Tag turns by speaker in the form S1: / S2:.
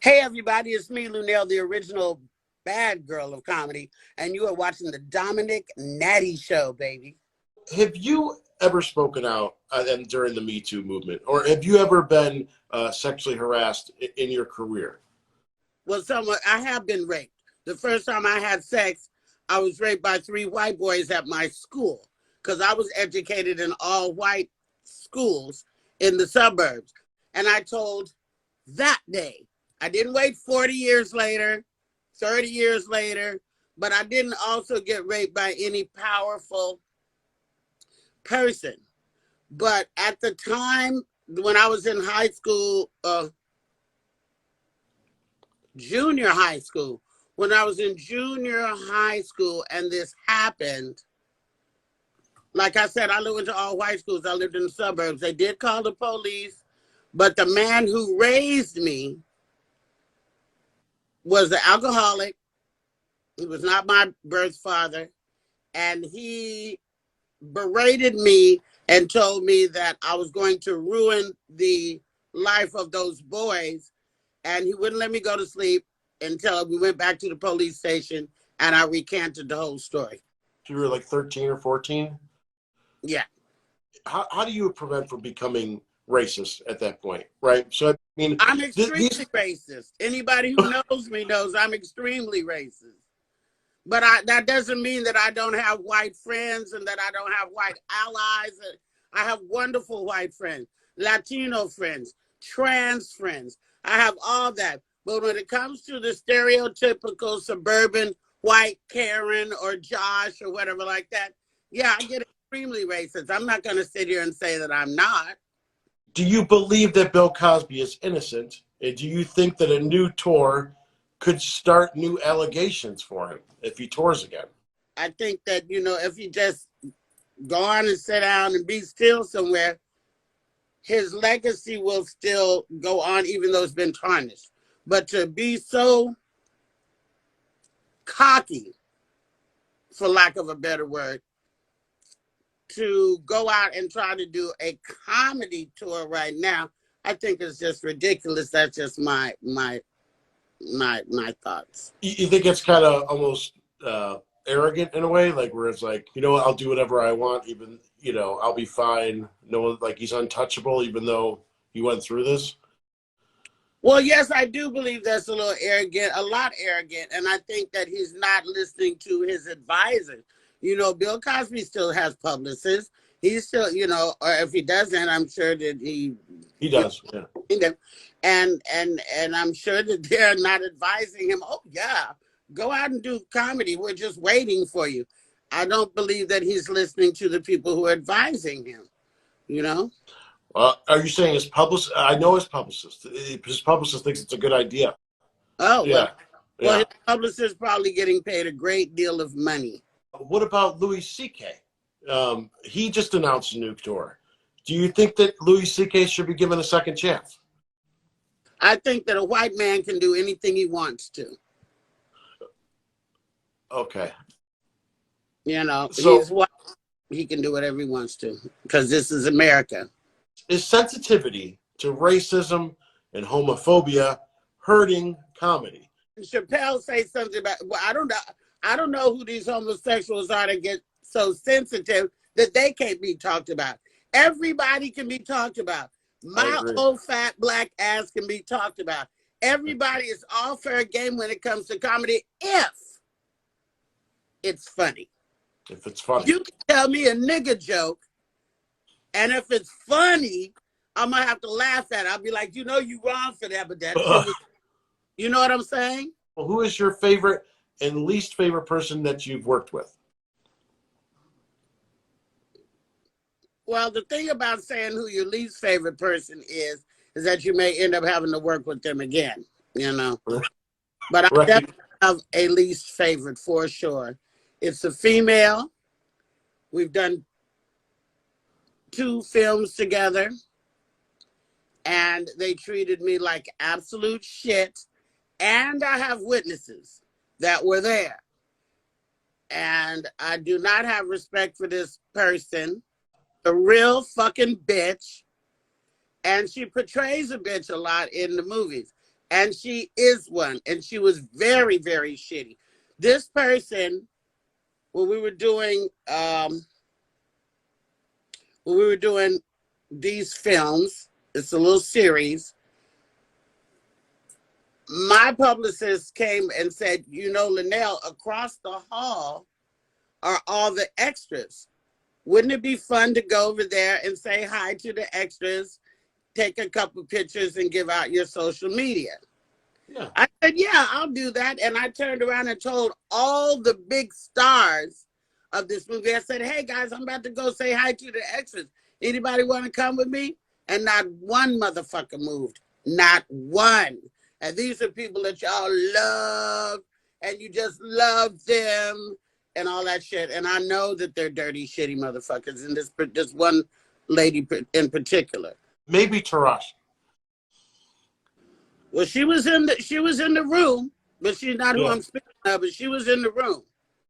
S1: Hey everybody, it's me, Luenell, the original bad girl of comedy, and you are watching the Dominick Natty Show, baby.
S2: Have you ever spoken out and during the Me Too movement, or have you ever been sexually harassed in your career?
S1: Well, I have been raped. The first time I had sex, I was raped by 3 white boys at my school because I was educated in all white schools in the suburbs. And I told that day. I didn't wait 40 years later, 30 years later, but I didn't also get raped by any powerful person. But at the time when I was in high school, junior high school, when I was in junior high school and this happened, like I said, I went to all white schools. I lived in the suburbs. They did call the police, but the man who raised me was an alcoholic. He was not my birth father. And he berated me and told me that I was going to ruin the life of those boys. And he wouldn't let me go to sleep until we went back to the police station and I recanted the whole story.
S2: You were like 13 or 14?
S1: Yeah.
S2: How do you prevent from becoming racist at that point, right? So, I mean,
S1: I'm extremely racist. Anybody who knows me knows I'm extremely racist. But that doesn't mean that I don't have white friends and that I don't have white allies. I have wonderful white friends, Latino friends, trans friends. I have all that. But when it comes to the stereotypical suburban white Karen or Josh or whatever like that, yeah, I get extremely racist. I'm not going to sit here and say that I'm not.
S2: Do you believe that Bill Cosby is innocent? And do you think that a new tour could start new allegations for him if he tours again?
S1: I think that, if he just go on and sit down and be still somewhere, his legacy will still go on, even though it's been tarnished. But to be so cocky, for lack of a better word, to go out and try to do a comedy tour right now, I think it's just ridiculous. That's just my thoughts.
S2: You think it's kind of almost arrogant in a way, like where it's like, you know what, I'll do whatever I want, even, I'll be fine. No one, like, he's untouchable, even though he went through this?
S1: Well, yes, I do believe that's a little arrogant, a lot arrogant, and I think that he's not listening to his advisors. Bill Cosby still has publicists. He's still, or if he doesn't, I'm sure that he
S2: does, yeah.
S1: And I'm sure that they're not advising him, oh, yeah, go out and do comedy. We're just waiting for you. I don't believe that he's listening to the people who are advising him,
S2: Are you saying his publicist? I know his publicist. His publicist thinks it's a good idea.
S1: Oh,
S2: yeah.
S1: Well, his publicist is probably getting paid a great deal of money.
S2: What about Louis C.K.? He just announced a new tour. Do you think that Louis C.K. should be given a second chance?
S1: I think that a white man can do anything he wants to.
S2: Okay.
S1: So, he's white. He can do whatever he wants to because this is America.
S2: Is sensitivity to racism and homophobia hurting comedy?
S1: Chappelle say something about, well, I don't know who these homosexuals are that get so sensitive that they can't be talked about. Everybody can be talked about. My old fat black ass can be talked about. Everybody is all fair game when it comes to comedy if it's funny.
S2: If it's funny.
S1: You can tell me a nigga joke, and if it's funny, I'm going to have to laugh at it. I'll be like, you wrong for that, but that's you know what I'm saying?
S2: Well, who is your favorite and least favorite person that you've worked with?
S1: Well, the thing about saying who your least favorite person is that you may end up having to work with them again, But I definitely have a least favorite for sure. It's a female. We've done 2 films together, and they treated me like absolute shit. And I have witnesses that were there. And I do not have respect for this person. A real fucking bitch. And she portrays a bitch a lot in the movies. And she is one. And she was very, very shitty. This person, when we were doing these films, it's a little series, my publicist came and said, you know, Luenell, across the hall are all the extras. Wouldn't it be fun to go over there and say hi to the extras, take a couple pictures, and give out your social media?
S2: Yeah.
S1: I said, yeah, I'll do that. And I turned around and told all the big stars of this movie, I said, hey, guys, I'm about to go say hi to the extras. Anybody want to come with me? And not one motherfucker moved. Not one. And these are people that y'all love, and you just love them and all that shit. And I know that they're dirty, shitty motherfuckers, and this one lady in particular.
S2: Maybe Tarash.
S1: Well, she was in the room, but she's not who I'm speaking of, but she was in the room.